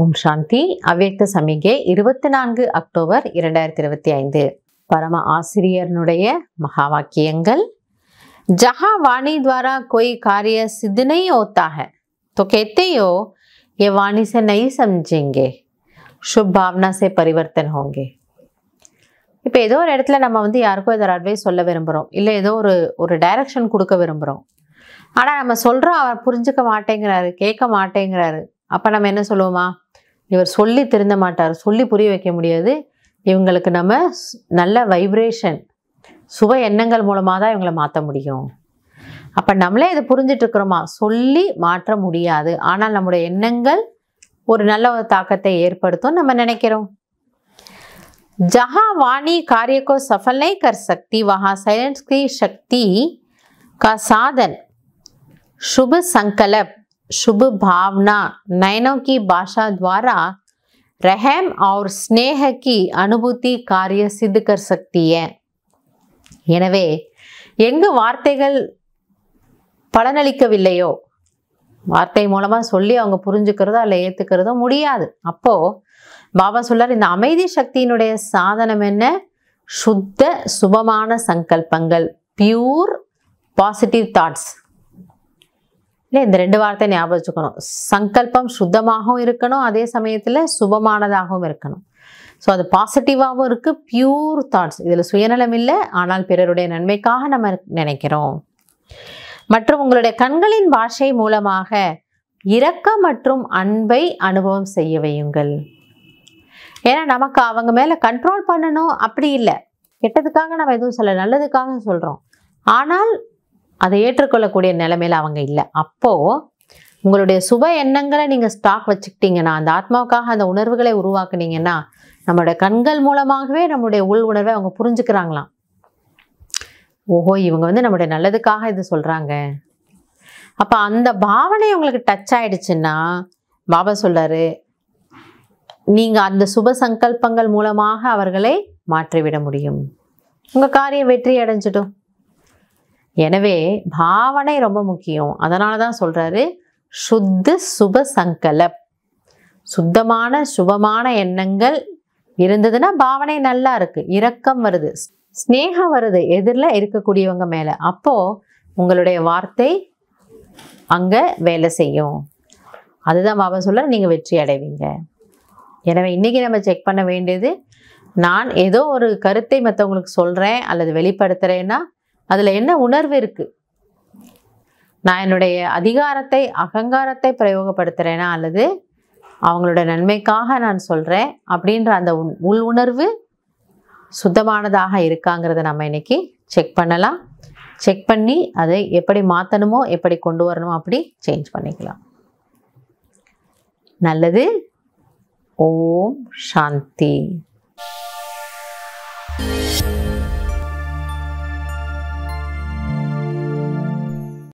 ஓம் சாந்தி. அவ்யக்த சமிகை 24 அக்டோபர் 2025. பரம ஆசிரியனுடைய மகா வாக்கியங்கள். जहाँ वाणी द्वारा कोई कार्य सिद्ध नहीं होता है तो कहते हो ये वाणी से नहीं समझेंगे, शुभ भावना से परिवर्तन होंगे. இப்போ ஏதோ ஒரு இடத்துல நம்ம யாருக்கோ ஏதோ அட்வைஸ் சொல்ல விரும்புகிறோம், இல்லை ஏதோ ஒரு டைரக்ஷன் கொடுக்க விரும்புகிறோம். ஆனால் நம்ம சொல்கிறோம், அவர் புரிஞ்சுக்க மாட்டேங்கிறாரு, கேட்க மாட்டேங்கிறாரு. அப்போ நம்ம என்ன சொல்லுவோமா, இவர் சொல்லி திருந்த மாட்டார், சொல்லி புரிய வைக்க முடியாது, இவங்களுக்கு நம்ம நல்ல வைப்ரேஷன் சுப எண்ணங்கள் மூலமாக தான் இவங்களை மாற்ற முடியும். அப்போ நம்மளே இதை புரிஞ்சிட்டு இருக்கிறோமா, சொல்லி மாற்ற முடியாது, ஆனால் நம்முடைய எண்ணங்கள் ஒரு நல்ல ஒரு தாக்கத்தை ஏற்படுத்தும் நம்ம நினைக்கிறோம். जहाँ वाणी कार्य को सफल नहीं कर सकती वहाँ साइलेंस की शक्ति का साधन शुभ संकल्प, शुभ भावना, नयनों की भाषा द्वारा रहम और स्नेह की अनुभूति कार्य सिद्ध कर सकती है. எனவே எங்கு வார்த்தைகள் பலனளிக்கவில்லையோ, வார்த்தை மூலமா சொல்லி அவங்க புரிஞ்சுக்கிறதோ அல்ல ஏத்துக்கிறதோ முடியாது. அப்போ பாபா சொல்றார், இந்த அமைதி சக்தியினுடைய சாதனம் என்ன? சுத்த சுபமான சங்கல்பங்கள், பியூர் பாசிட்டிவ் தாட்ஸ். இல்லை, இந்த ரெண்டு வார்த்தை ஞாபகம் வச்சுக்கணும். சங்கல்பம் சுத்தமாகவும் இருக்கணும், அதே சமயத்தில் சுபமானதாகவும் இருக்கணும். ஸோ அது பாசிட்டிவாகவும் இருக்குது, பியூர் தாட்ஸ். இதில் சுயநலம் இல்லை, ஆனால் பிறருடைய நன்மைக்காக நம்ம நினைக்கிறோம். மற்றும் உங்களுடைய கண்களின் பாஷை மூலமாக இரக்கம் மற்றும் அன்பை அனுபவம் செய்ய வையுங்கள். ஏன்னா நமக்கு அவங்க மேலே கண்ட்ரோல் பண்ணணும் அப்படி இல்லை, கெட்டதுக்காக நம்ம எதுவும் சொல்ல, நல்லதுக்காக சொல்கிறோம். ஆனால் அதை ஏற்றுக்கொள்ளக்கூடிய நிலைமையில் அவங்க இல்லை. அப்போது உங்களுடைய சுப எண்ணங்களை நீங்கள் ஸ்டாக் வச்சுக்கிட்டீங்கன்னா, அந்த ஆத்மாவுக்காக அந்த உணர்வுகளை உருவாக்குனீங்கன்னா, நம்மளுடைய கண்கள் மூலமாகவே நம்மளுடைய உள் உணர்வை அவங்க புரிஞ்சுக்கிறாங்களாம். ஓஹோ, இவங்க நம்மளுடைய நல்லதுக்காக இது சொல்கிறாங்க. அப்போ அந்த பாவனை உங்களுக்கு டச் ஆயிடுச்சுன்னா பாபா சொல்றாரு, நீங்கள் அந்த சுப சங்கல்பங்கள் மூலமாக அவர்களை மாற்றிவிட முடியும், உங்கள் காரியம் வெற்றி அடைஞ்சிடும். எனவே பாவனை ரொம்ப முக்கியம். அதனால தான் சொல்றாரு, சுத்த சுப சங்கல்ப், சுத்தமான சுபமான எண்ணங்கள் இருந்ததுன்னா பாவனை நல்லா இருக்கு, இரக்கம் வருது, ஸ்நேகம் வருது எதிரில் இருக்கக்கூடியவங்க மேலே. அப்போ உங்களுடைய வார்த்தை அங்க வேலை செய்யும். அதுதான் பாபா சொல்ற, நீங்க வெற்றி அடைவீங்க. எனவே இன்னைக்கு நம்ம செக் பண்ண வேண்டியது, நான் ஏதோ ஒரு கருத்தை மற்றவங்களுக்கு சொல்றேன் அல்லது வெளிப்படுத்துறேன்னா அதுல என்ன உணர்வு இருக்கு? நான் என்னுடைய அதிகாரத்தை அகங்காரத்தை பிரயோகப்படுத்துறேனா அல்லது அவங்களோட நன்மைக்காக நான் சொல்றேன் அப்படின்ற அந்த உள் உணர்வு சுத்தமானதாக இருக்காங்கிறத நம்ம இன்னைக்கு செக் பண்ணலாம். செக் பண்ணி அதை எப்படி மாற்றணுமோ, எப்படி கொண்டு வரணுமோ அப்படி சேஞ்ச் பண்ணிக்கலாம். நல்லது. ஓம் சாந்தி.